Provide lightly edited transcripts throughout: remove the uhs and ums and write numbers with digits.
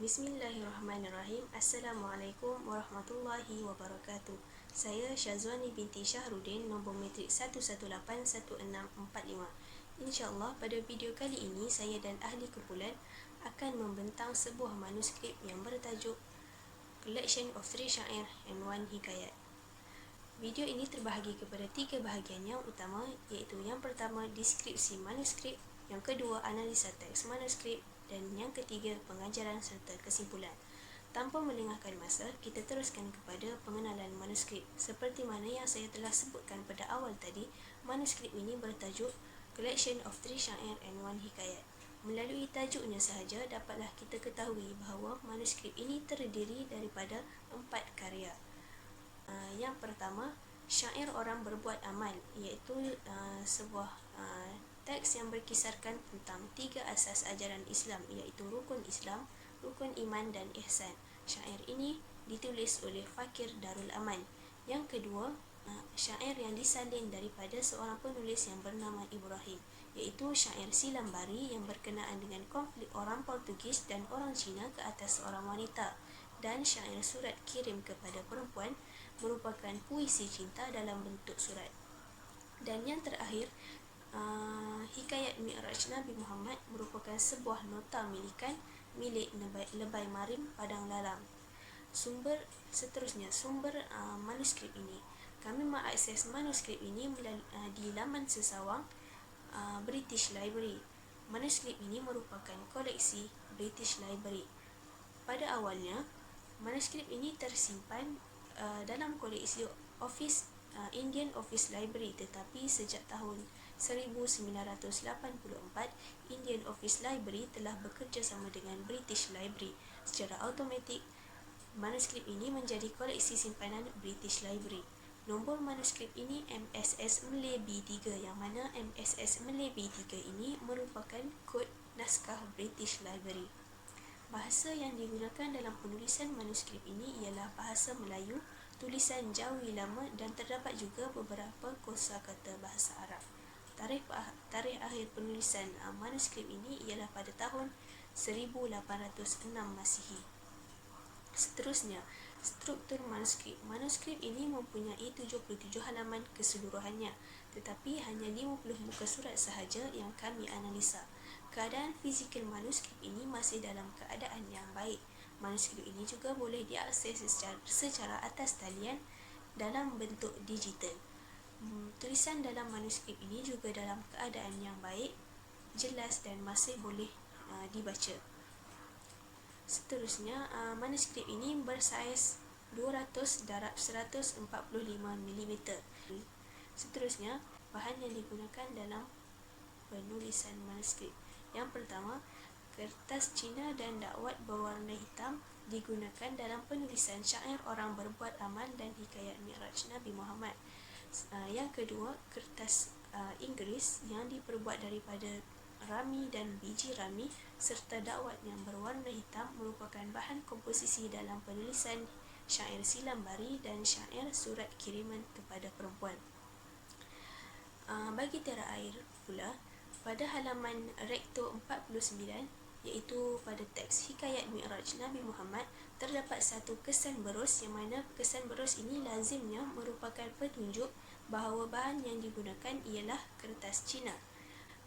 Bismillahirrahmanirrahim. Assalamualaikum warahmatullahi wabarakatuh. Saya Syazwani binti Syahrudin, nombor matrik 1181645. InsyaAllah pada video kali ini saya dan ahli kumpulan akan membentang sebuah manuskrip yang bertajuk Collection of 3 Syair and 1 Hikayat. Video ini terbahagi kepada 3 bahagian yang utama, iaitu yang pertama deskripsi manuskrip, yang kedua analisa teks manuskrip, dan yang ketiga pengajaran serta kesimpulan. Tanpa melengahkan masa, kita teruskan kepada pengenalan manuskrip. Seperti mana yang saya telah sebutkan pada awal tadi, manuskrip ini bertajuk Collection of 3 Syair and 1 Hikayat. Melalui tajuknya sahaja dapatlah kita ketahui bahawa manuskrip ini terdiri daripada 4 karya. Yang pertama, Syair Orang Berbuat Amal, iaitu sebuah teks yang berkisarkan tentang 3 asas ajaran Islam, iaitu rukun Islam, rukun iman dan ihsan. Syair ini ditulis oleh Fakir Darul Aman. Yang kedua, syair yang disalin daripada seorang penulis yang bernama Ibrahim, iaitu syair silambari yang berkenaan dengan konflik orang Portugis dan orang Cina ke atas seorang wanita, dan syair surat kirim kepada perempuan merupakan puisi cinta dalam bentuk surat. Dan yang terakhir, Hikayat Mi'raj Nabi Muhammad merupakan sebuah nota milikan milik Lebay Marim Padang Lalang. Sumber manuskrip ini. Kami mengakses manuskrip ini di laman sesawang British Library. Manuskrip ini merupakan koleksi British Library. Pada awalnya, manuskrip ini tersimpan dalam koleksi Indian Office Library, tetapi sejak tahun 1984, Indian Office Library telah bekerjasama dengan British Library. Secara automatik, manuskrip ini menjadi koleksi simpanan British Library. Nombor manuskrip ini MSS Malay B3, yang mana MSS Malay B3 ini merupakan kod naskah British Library. Bahasa yang digunakan dalam penulisan manuskrip ini ialah bahasa Melayu, tulisan Jawi lama, dan terdapat juga beberapa kosakata bahasa Arab. Tarikh akhir penulisan manuskrip ini ialah pada tahun 1806 Masihi. Seterusnya, struktur manuskrip. Manuskrip ini mempunyai 77 halaman keseluruhannya, tetapi hanya 50 muka surat sahaja yang kami analisa. Keadaan fizikal manuskrip ini masih dalam keadaan yang baik. Manuskrip ini juga boleh diakses secara atas talian dalam bentuk digital. Tulisan dalam manuskrip ini juga dalam keadaan yang baik, jelas dan masih boleh dibaca. Seterusnya, manuskrip ini bersaiz 200x145mm. Seterusnya, bahan yang digunakan dalam penulisan manuskrip. Yang pertama, kertas Cina dan dakwat berwarna hitam digunakan dalam penulisan syair Orang Berbuat Amal dan Hikayat Mi'raj Nabi Muhammad. Yang kedua, kertas Inggeris yang diperbuat daripada rami dan biji rami serta dakwat yang berwarna hitam merupakan bahan komposisi dalam penulisan syair silambari dan syair surat kiriman kepada perempuan. Bagi tiara air pula, pada halaman Rektor 49, iaitu pada teks Hikayat Mi'raj Nabi Muhammad, terdapat satu kesan berus, yang mana kesan berus ini lazimnya merupakan petunjuk bahawa bahan yang digunakan ialah kertas Cina.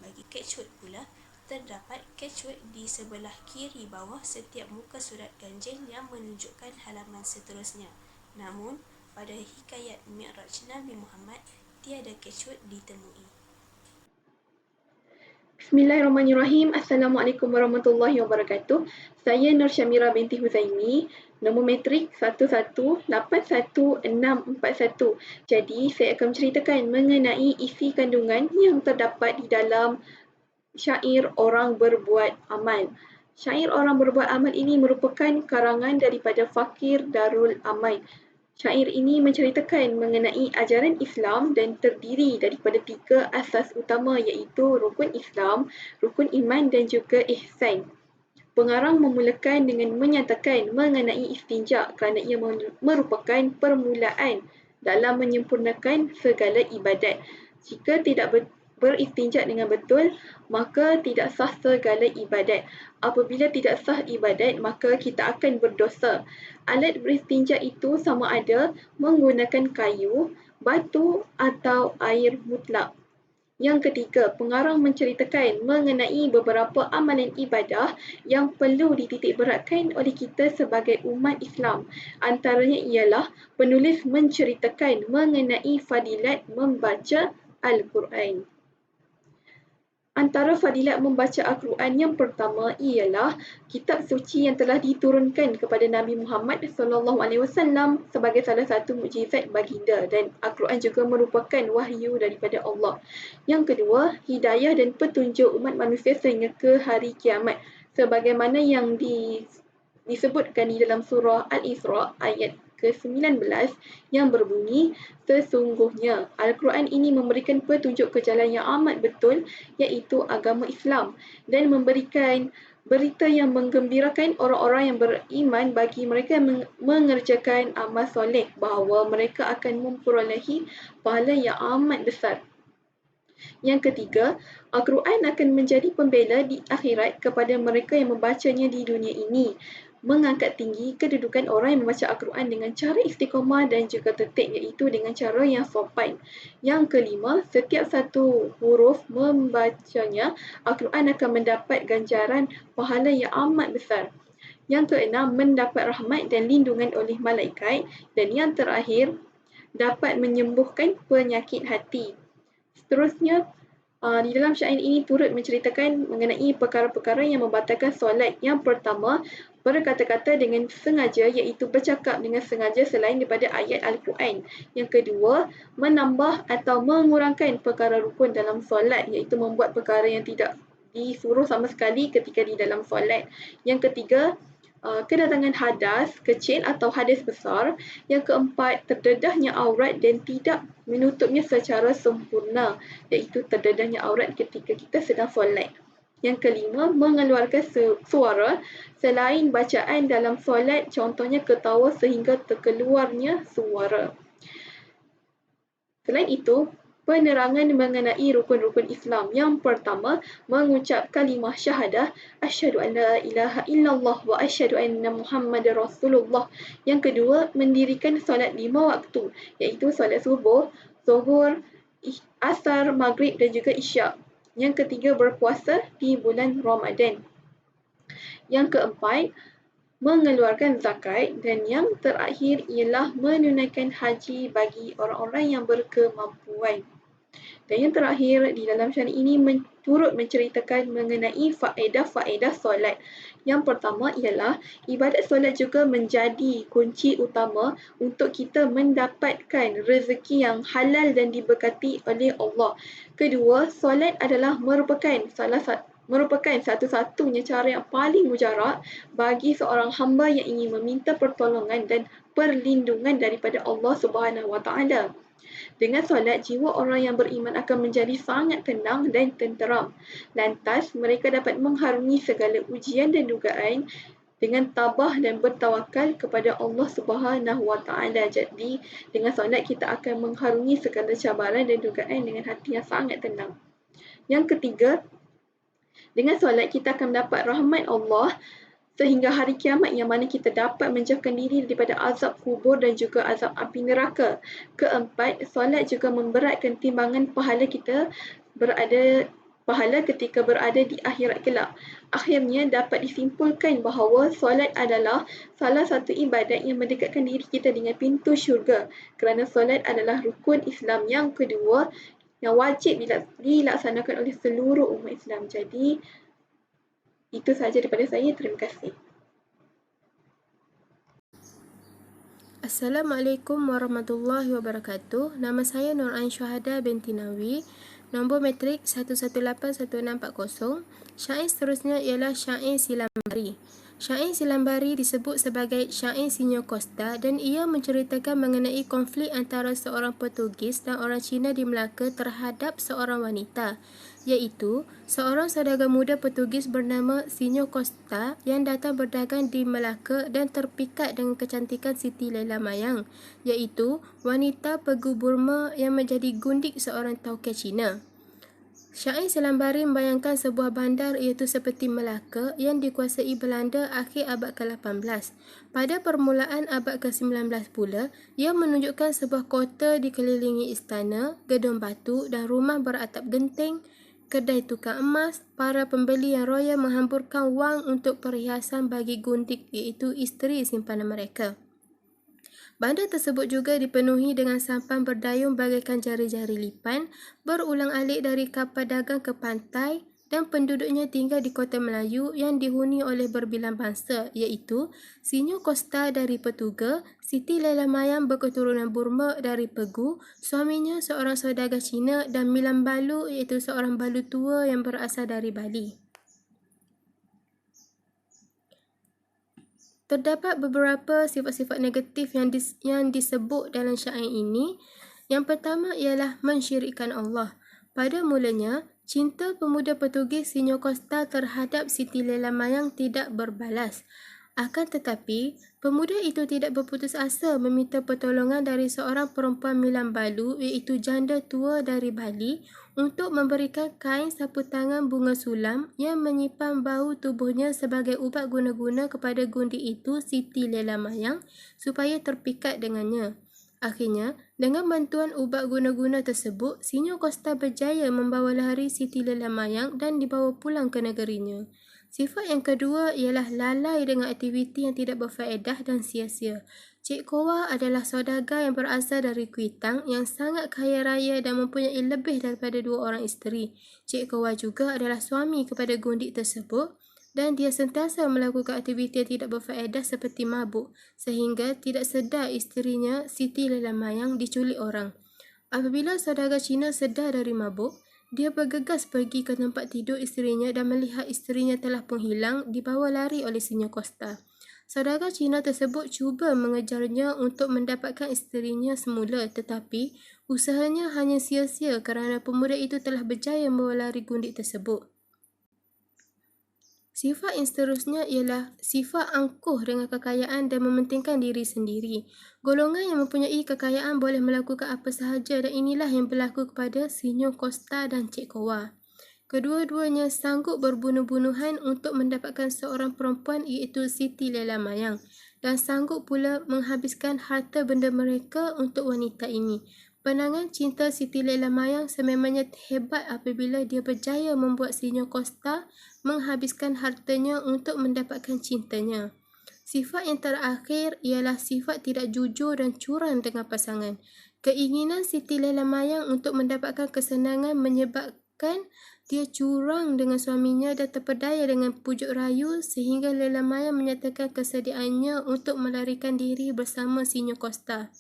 Bagi catchword pula, terdapat catchword di sebelah kiri bawah setiap muka surat ganjil yang menunjukkan halaman seterusnya. Namun, pada Hikayat Mi'raj Nabi Muhammad, tiada catchword ditemui. Bismillahirrahmanirrahim. Assalamualaikum warahmatullahi wabarakatuh. Saya Nur Syamira binti Huzaimi, nombor matrik 1181641. Jadi, saya akan menceritakan mengenai isi kandungan yang terdapat di dalam syair Orang Berbuat Amal. Syair Orang Berbuat Amal ini merupakan karangan daripada Fakir Darul Aman. Syair ini menceritakan mengenai ajaran Islam dan terdiri daripada 3 asas utama, iaitu rukun Islam, rukun iman dan juga ihsan. Pengarang memulakan dengan menyatakan mengenai istinja kerana ia merupakan permulaan dalam menyempurnakan segala ibadat. Jika tidak beristinja dengan betul, maka tidak sah segala ibadat. Apabila tidak sah ibadat, maka kita akan berdosa. Alat beristinja itu sama ada menggunakan kayu, batu atau air mutlak. Yang ketiga, pengarang menceritakan mengenai beberapa amalan ibadah yang perlu dititikberatkan oleh kita sebagai umat Islam. Antaranya ialah penulis menceritakan mengenai fadilat membaca Al-Quran. Antara fadilat membaca Al-Quran yang pertama ialah kitab suci yang telah diturunkan kepada Nabi Muhammad SAW sebagai salah satu mukjizat baginda, dan Al-Quran juga merupakan wahyu daripada Allah. Yang kedua, hidayah dan petunjuk umat manusia sehingga ke hari kiamat, sebagaimana yang disebutkan di dalam surah Al-Isra ayat ke-19 yang berbunyi, sesungguhnya Al-Quran ini memberikan petunjuk ke jalan yang amat betul, iaitu agama Islam, dan memberikan berita yang menggembirakan orang-orang yang beriman bagi mereka yang mengerjakan amal soleh, bahawa mereka akan memperolehi pahala yang amat besar. Yang ketiga, Al-Quran akan menjadi pembela di akhirat kepada mereka yang membacanya di dunia ini, mengangkat tinggi kedudukan orang yang membaca Al-Quran dengan cara istiqamah dan juga tertib, iaitu dengan cara yang sopan. Yang kelima, setiap satu huruf membacanya, Al-Quran akan mendapat ganjaran pahala yang amat besar. Yang keenam, mendapat rahmat dan lindungan oleh malaikat. Dan yang terakhir, dapat menyembuhkan penyakit hati. Seterusnya, di dalam syair ini turut menceritakan mengenai perkara-perkara yang membatalkan solat. Yang pertama, berkata-kata dengan sengaja, iaitu bercakap dengan sengaja selain daripada ayat Al-Quran. Yang kedua, menambah atau mengurangkan perkara rukun dalam solat, iaitu membuat perkara yang tidak disuruh sama sekali ketika di dalam solat. Yang ketiga, kedatangan hadas kecil atau hadas besar. Yang keempat, terdedahnya aurat dan tidak menutupnya secara sempurna, iaitu terdedahnya aurat ketika kita sedang solat. Yang kelima, mengeluarkan suara selain bacaan dalam solat, contohnya ketawa sehingga terkeluarnya suara. Selain itu, penerangan mengenai rukun-rukun Islam. Yang pertama, mengucap kalimah syahadah, asyhadu an la ilaha illallah wa asyhadu anna Muhammadar Rasulullah. Yang kedua, mendirikan solat 5 waktu, iaitu solat subuh, zuhur, asar, maghrib dan juga isyak. Yang ketiga, berpuasa di bulan Ramadan. Yang keempat, mengeluarkan zakat, dan yang terakhir ialah menunaikan haji bagi orang-orang yang berkemampuan. Dan yang terakhir, di dalam syair ini turut menceritakan mengenai faedah-faedah solat. Yang pertama ialah ibadat solat juga menjadi kunci utama untuk kita mendapatkan rezeki yang halal dan diberkati oleh Allah. Kedua, solat adalah merupakan satu-satunya cara yang paling mujarab bagi seorang hamba yang ingin meminta pertolongan dan perlindungan daripada Allah Subhanahu Wa Taala. Dengan solat, jiwa orang yang beriman akan menjadi sangat tenang dan tenteram. Lantas, mereka dapat mengharungi segala ujian dan dugaan dengan tabah dan bertawakal kepada Allah Subhanahu Wa Taala. Jadi, dengan solat kita akan mengharungi segala cabaran dan dugaan dengan hati yang sangat tenang. Yang ketiga, dengan solat kita akan mendapat rahmat Allah sehingga hari kiamat, yang mana kita dapat menjauhkan diri daripada azab kubur dan juga azab api neraka. Keempat, solat juga memberatkan timbangan pahala ketika berada di akhirat kelak. Akhirnya dapat disimpulkan bahawa solat adalah salah satu ibadat yang mendekatkan diri kita dengan pintu syurga, kerana solat adalah rukun Islam yang kedua yang wajib dilaksanakan oleh seluruh umat Islam. Jadi, itu sahaja daripada saya. Terima kasih. Assalamualaikum warahmatullahi wabarakatuh. Nama saya Nur Ain Syuhada binti Nawi. Nombor matrik 1181640. Syair seterusnya ialah syair Silambari. Syair Silambari disebut sebagai syair Sinyo Costa dan ia menceritakan mengenai konflik antara seorang Portugis dan orang Cina di Melaka terhadap seorang wanita, iaitu seorang saudagar muda Portugis bernama Sinyo Costa yang datang berdagang di Melaka dan terpikat dengan kecantikan Siti Laila Mayang, iaitu wanita Pegu Burma yang menjadi gundik seorang tauke Cina. Syair Silam Bari membayangkan sebuah bandar iaitu seperti Melaka yang dikuasai Belanda akhir abad ke-18. Pada permulaan abad ke-19 pula, ia menunjukkan sebuah kota dikelilingi istana, gedung batu dan rumah beratap genting, kedai tukang emas. Para pembeli yang roya menghamburkan wang untuk perhiasan bagi gundik iaitu isteri simpanan mereka. Bandar tersebut juga dipenuhi dengan sampan berdayung bagaikan jari-jari lipan, berulang-alik dari kapal dagang ke pantai, dan penduduknya tinggal di kota Melayu yang dihuni oleh berbilang bangsa iaitu Sinyo Costa dari Petuga, Siti Laila Mayang berketurunan Burma dari Pegu, suaminya seorang saudagar Cina, dan Milan Balu iaitu seorang balu tua yang berasal dari Bali. Terdapat beberapa sifat-sifat negatif yang disebut dalam syair ini. Yang pertama ialah mensyirikkan Allah. Pada mulanya, cinta pemuda Portugis Sinyo Costa terhadap Siti Laila Mayang tidak berbalas. Akan tetapi, pemuda itu tidak berputus asa meminta pertolongan dari seorang perempuan Milan Balu iaitu janda tua dari Bali untuk memberikan kain sapu tangan bunga sulam yang menyimpan bau tubuhnya sebagai ubat guna-guna kepada gundi itu Siti Laila Mayang supaya terpikat dengannya. Akhirnya, dengan bantuan ubat guna-guna tersebut, Sinyo Costa berjaya membawa lari Siti Laila Mayang dan dibawa pulang ke negerinya. Sifat yang kedua ialah lalai dengan aktiviti yang tidak berfaedah dan sia-sia. Cik Kowa adalah saudagar yang berasal dari Kuitang yang sangat kaya raya dan mempunyai lebih daripada 2 orang isteri. Cik Kowa juga adalah suami kepada gundik tersebut dan dia sentiasa melakukan aktiviti yang tidak berfaedah seperti mabuk sehingga tidak sedar isterinya Siti Laila Mayang diculik orang. Apabila saudagar Cina sedar dari mabuk, dia bergegas pergi ke tempat tidur isterinya dan melihat isterinya telah pun hilang, dibawa lari oleh Sinyo Costa. Saudagar Cina tersebut cuba mengejarnya untuk mendapatkan isterinya semula, tetapi usahanya hanya sia-sia kerana pemuda itu telah berjaya membawa lari gundik tersebut. Sifat yang seterusnya ialah sifat angkuh dengan kekayaan dan mementingkan diri sendiri. Golongan yang mempunyai kekayaan boleh melakukan apa sahaja dan inilah yang berlaku kepada Sinyo Costa dan Cik Kowa. Kedua-duanya sanggup berbunuh-bunuhan untuk mendapatkan seorang perempuan iaitu Siti Laila Mayang dan sanggup pula menghabiskan harta benda mereka untuk wanita ini. Pandangan cinta Siti Laila Mayang sememangnya hebat apabila dia berjaya membuat Sinyo Costa menghabiskan hartanya untuk mendapatkan cintanya. Sifat yang terakhir ialah sifat tidak jujur dan curang dengan pasangan. Keinginan Siti Laila Mayang untuk mendapatkan kesenangan menyebabkan dia curang dengan suaminya dan terpedaya dengan pujuk rayu sehingga Laila Mayang menyatakan kesediaannya untuk melarikan diri bersama Sinyo Costa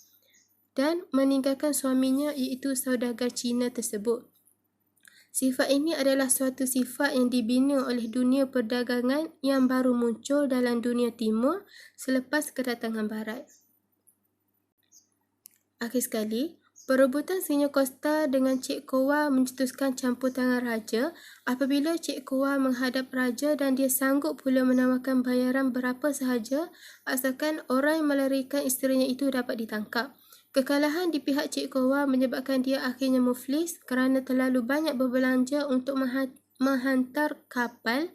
dan meninggalkan suaminya iaitu saudagar Cina tersebut. Sifat ini adalah suatu sifat yang dibina oleh dunia perdagangan yang baru muncul dalam dunia timur selepas kedatangan barat. Akhir sekali, perebutan Sinyo Costa dengan Cik Kowa mencetuskan campur tangan raja apabila Cik Kowa menghadap raja dan dia sanggup pula menawarkan bayaran berapa sahaja asalkan orang yang melarikan isterinya itu dapat ditangkap. Kekalahan di pihak Cik Kowa menyebabkan dia akhirnya muflis kerana terlalu banyak berbelanja untuk menghantar kapal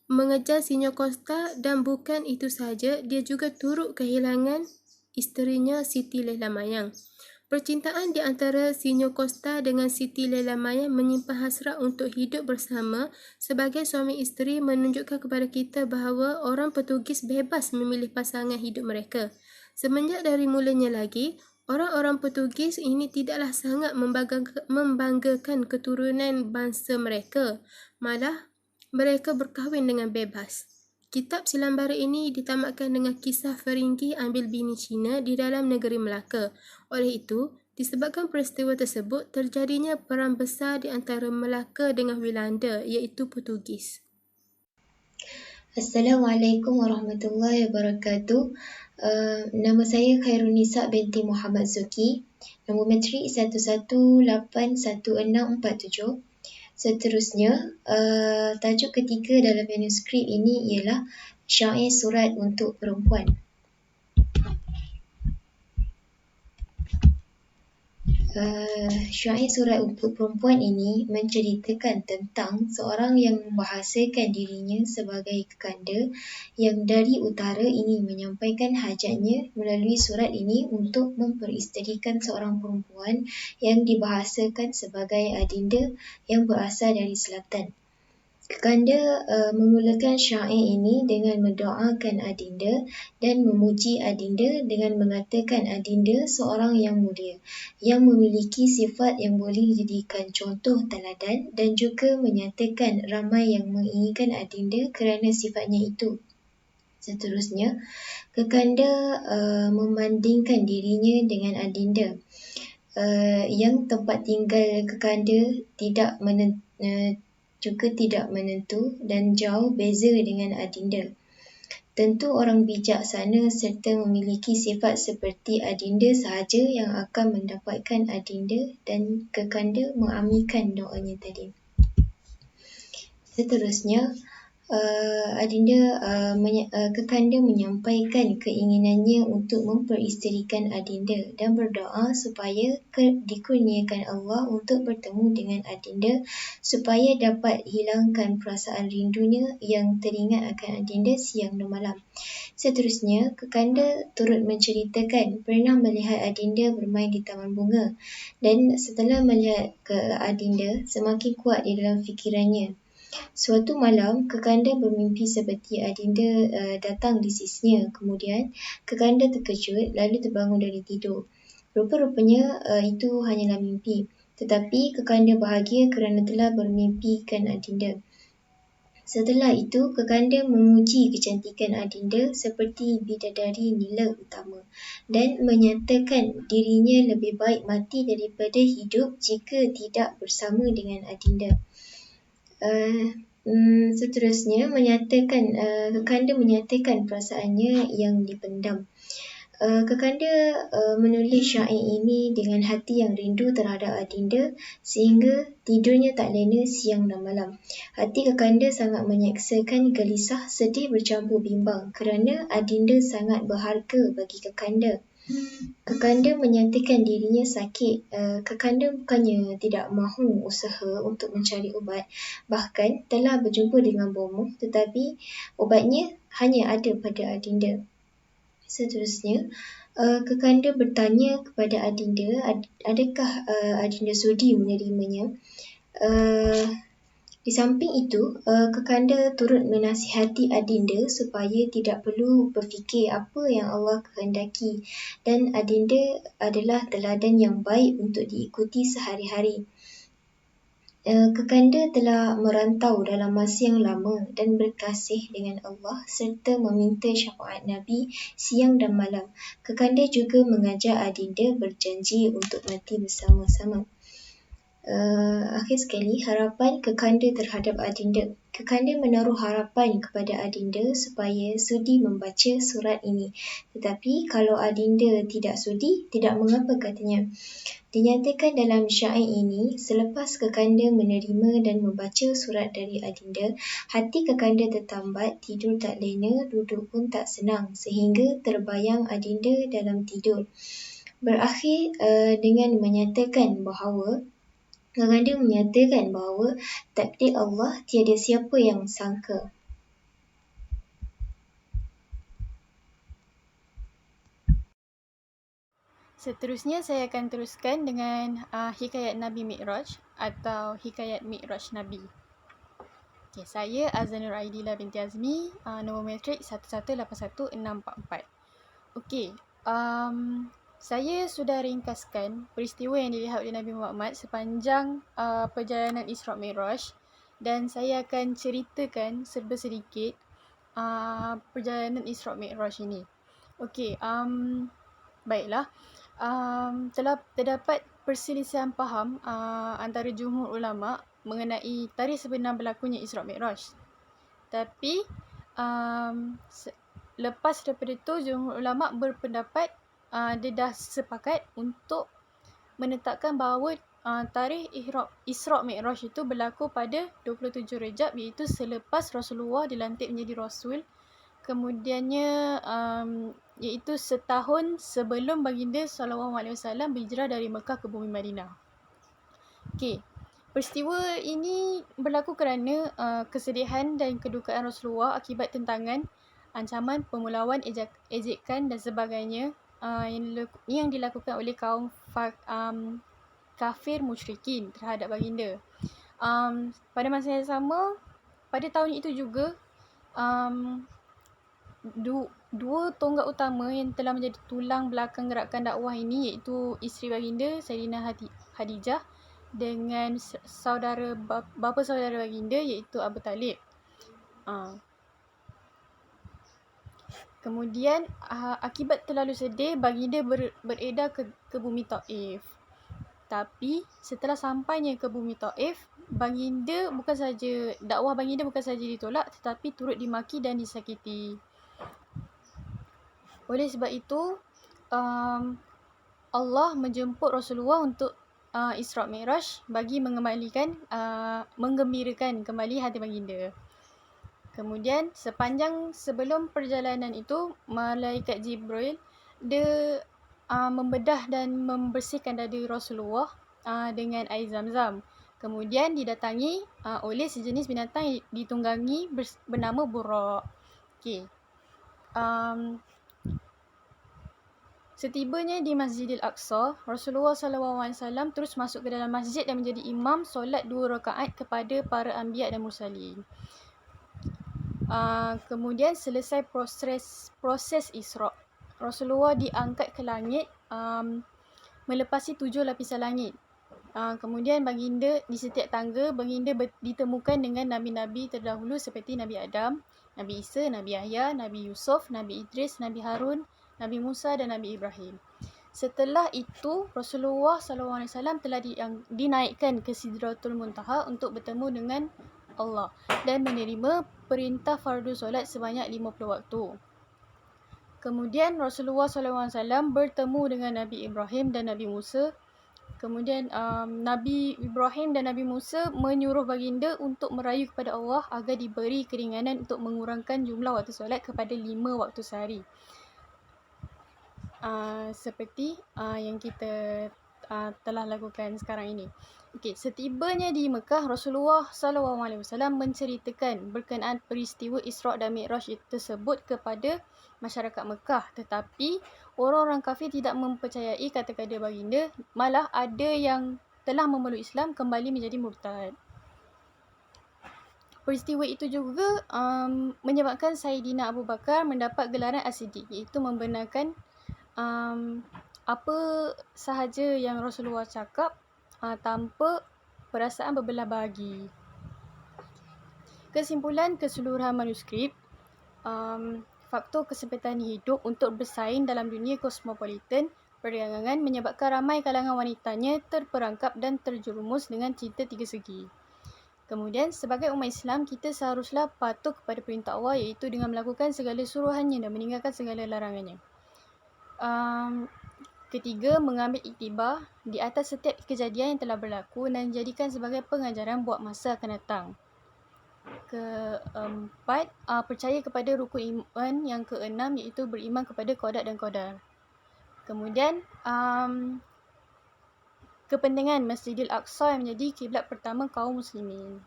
mengejar Sinyo Costa dan bukan itu sahaja, dia juga turut kehilangan isterinya Siti Laila Mayang. Percintaan di antara Sinyo Costa dengan Siti Laila Mayang menyimpan hasrat untuk hidup bersama sebagai suami isteri menunjukkan kepada kita bahawa orang Portugis bebas memilih pasangan hidup mereka. Semenjak dari mulanya lagi, orang-orang Portugis ini tidaklah sangat membanggakan keturunan bangsa mereka. Malah, mereka berkahwin dengan bebas. Kitab Silam Bari ini ditamatkan dengan kisah Feringgi ambil bini Cina di dalam negeri Melaka. Oleh itu, disebabkan peristiwa tersebut, terjadinya perang besar di antara Melaka dengan Belanda, iaitu Portugis. Assalamualaikum warahmatullahi wabarakatuh. Nama saya Khairunisa binti Muhammad Zuki. Nombor matrik 11816447. Seterusnya, tajuk ketiga dalam manuskrip ini ialah Syair Surat untuk Perempuan. Syair surat untuk perempuan ini menceritakan tentang seorang yang membahasakan dirinya sebagai kekanda yang dari utara ini menyampaikan hajatnya melalui surat ini untuk memperisterikan seorang perempuan yang dibahasakan sebagai adinda yang berasal dari selatan. Kekanda memulakan syair ini dengan mendoakan adinda dan memuji adinda dengan mengatakan adinda seorang yang mulia, yang memiliki sifat yang boleh dijadikan contoh teladan dan juga menyatakan ramai yang menginginkan adinda kerana sifatnya itu. Seterusnya, kekanda membandingkan dirinya dengan adinda yang tempat tinggal kekanda juga tidak menentu dan jauh beza dengan adinda. Tentu orang bijaksana serta memiliki sifat seperti adinda sahaja yang akan mendapatkan adinda dan kekanda mengaminkan doanya tadi. Seterusnya, kekanda menyampaikan keinginannya untuk memperisterikan adinda dan berdoa supaya dikurniakan Allah untuk bertemu dengan adinda supaya dapat hilangkan perasaan rindunya yang teringat akan adinda siang dan malam. Seterusnya, kekanda turut menceritakan pernah melihat adinda bermain di taman bunga dan setelah melihat ke adinda semakin kuat di dalam fikirannya. Suatu malam, kekanda bermimpi seperti adinda datang di sisinya. Kemudian, kekanda terkejut lalu terbangun dari tidur. Rupa-rupanya itu hanyalah mimpi. Tetapi kekanda bahagia kerana telah bermimpikan adinda. Setelah itu, kekanda memuji kecantikan adinda seperti bidadari nila utama dan menyatakan dirinya lebih baik mati daripada hidup jika tidak bersama dengan adinda. Seterusnya, kekanda menyatakan perasaannya yang dipendam. Kekanda menulis syair ini dengan hati yang rindu terhadap adinda sehingga tidurnya tak lena siang dan malam. Hati kekanda sangat menyeksakan, gelisah, sedih bercampur bimbang kerana adinda sangat berharga bagi kekanda. Kekanda menyatakan dirinya sakit. Kekanda bukannya tidak mahu usaha untuk mencari ubat, bahkan telah berjumpa dengan bomoh, tetapi ubatnya hanya ada pada adinda. Seterusnya, kekanda bertanya kepada adinda, adakah adinda sudi menerimanya? Di samping itu, kekanda turut menasihati adinda supaya tidak perlu berfikir apa yang Allah kehendaki dan adinda adalah teladan yang baik untuk diikuti sehari-hari. Kekanda telah merantau dalam masa yang lama dan berkasih dengan Allah serta meminta syafaat Nabi siang dan malam. Kekanda juga mengajak adinda berjanji untuk mati bersama-sama. Akhir sekali, harapan kekanda terhadap adinda. Kekanda menaruh harapan kepada adinda supaya sudi membaca surat ini. Tetapi kalau adinda tidak sudi, tidak mengapa katanya. Dinyatakan dalam syair ini, selepas kekanda menerima dan membaca surat dari adinda, hati kekanda tertambat, tidur tak lena, duduk pun tak senang sehingga terbayang adinda dalam tidur. Berakhir dengan menyatakan bahawa kekanda menyatakan bahawa takdir Allah tiada siapa yang sangka. Seterusnya saya akan teruskan dengan hikayat Nabi Mi'raj atau hikayat Mi'raj Nabi. Okay, saya Azanur Aidila binti Azmi, nombor matrik 1181644. Okey, saya sudah ringkaskan peristiwa yang dilihat oleh Nabi Muhammad sepanjang perjalanan Isra' Mi'raj dan saya akan ceritakan serba sedikit perjalanan Isra' Mi'raj ini. Okey, baiklah. Telah terdapat perselisihan faham antara jumhur ulama mengenai tarikh sebenar berlakunya Isra' Mi'raj. Tapi lepas daripada itu, jumhur ulama berpendapat dia dah sepakat untuk menetapkan bahawa tarikh Isra' Mi'raj itu berlaku pada 27 Rejab, iaitu selepas Rasulullah dilantik menjadi Rasul kemudiannya iaitu setahun sebelum baginda SAW berhijrah dari Mekah ke bumi Madinah. Okey, peristiwa ini berlaku kerana kesedihan dan kedukaan Rasulullah akibat tentangan, ancaman, pemulawan, ejekan dan sebagainya yang dilakukan oleh kaum kafir musyrikin terhadap baginda. Pada masa yang sama, pada tahun itu juga dua tonggak utama yang telah menjadi tulang belakang gerakan dakwah ini, iaitu isteri baginda Sayyidina Khadijah dengan bapa saudara baginda iaitu Abu Talib. Kemudian akibat terlalu sedih, baginda beredar ke bumi Taif. Tapi setelah sampainya ke bumi Taif, dakwah baginda bukan saja ditolak tetapi turut dimaki dan disakiti. Oleh sebab itu, Allah menjemput Rasulullah untuk Isra' Mi'raj bagi menggembirakan kembali hati baginda. Kemudian sebelum perjalanan itu, malaikat Jibril dia membedah dan membersihkan dada Rasulullah dengan air Zam-Zam. Kemudian didatangi oleh sejenis binatang yang ditunggangi bernama Buraq. Okey. Setibanya di Masjidil Aqsa, Rasulullah SAW terus masuk ke dalam masjid dan menjadi imam solat 2 rakaat kepada para anbiya dan mursalin. Kemudian selesai proses Isra', Rasulullah diangkat ke langit melepasi 7 lapisan langit. Kemudian baginda di setiap tangga, baginda ditemukan dengan nabi-nabi terdahulu seperti Nabi Adam, Nabi Isa, Nabi Yahya, Nabi Yusuf, Nabi Idris, Nabi Harun, Nabi Musa dan Nabi Ibrahim. Setelah itu, Rasulullah SAW telah dinaikkan ke Sidratul Muntaha untuk bertemu dengan Allah dan menerima perintah fardu solat sebanyak 50 waktu. Kemudian Rasulullah SAW bertemu dengan Nabi Ibrahim dan Nabi Musa. Kemudian Nabi Ibrahim dan Nabi Musa menyuruh baginda untuk merayu kepada Allah agar diberi keringanan untuk mengurangkan jumlah waktu solat kepada 5 waktu sehari. Seperti yang kita telah lakukan sekarang ini. Okey, setibanya di Mekah, Rasulullah SAW menceritakan berkenaan peristiwa Isra' dan Mi'raj tersebut kepada masyarakat Mekah, tetapi orang-orang kafir tidak mempercayai kata-kata baginda, malah ada yang telah memeluk Islam kembali menjadi murtad. Peristiwa itu juga menyebabkan Sayyidina Abu Bakar mendapat gelaran As-Siddiq, iaitu membenarkan apa sahaja yang Rasulullah cakap tanpa perasaan berbelah bagi. Kesimpulan keseluruhan manuskrip, faktor kesempatan hidup untuk bersaing dalam dunia kosmopolitan perdagangan menyebabkan ramai kalangan wanitanya terperangkap dan terjerumus dengan cinta tiga segi. Kemudian, sebagai umat Islam, kita seharuslah patuh kepada perintah Allah, iaitu dengan melakukan segala suruhannya dan meninggalkan segala larangannya. Ketiga, mengambil iktibar di atas setiap kejadian yang telah berlaku dan jadikan sebagai pengajaran buat masa akan datang. Keempat, percaya kepada rukun iman yang keenam, iaitu beriman kepada qada dan qadar. Kemudian, kepentingan Masjidil Aqsa yang menjadi kiblat pertama kaum muslimin.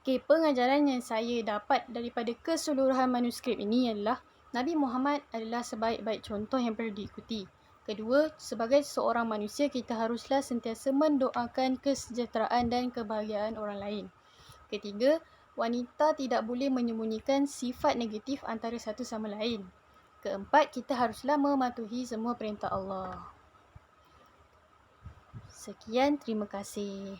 Okay, pengajaran yang saya dapat daripada keseluruhan manuskrip ini adalah Nabi Muhammad adalah sebaik-baik contoh yang perlu diikuti. Kedua, sebagai seorang manusia, kita haruslah sentiasa mendoakan kesejahteraan dan kebahagiaan orang lain. Ketiga, wanita tidak boleh menyembunyikan sifat negatif antara satu sama lain. Keempat, kita haruslah mematuhi semua perintah Allah. Sekian, terima kasih.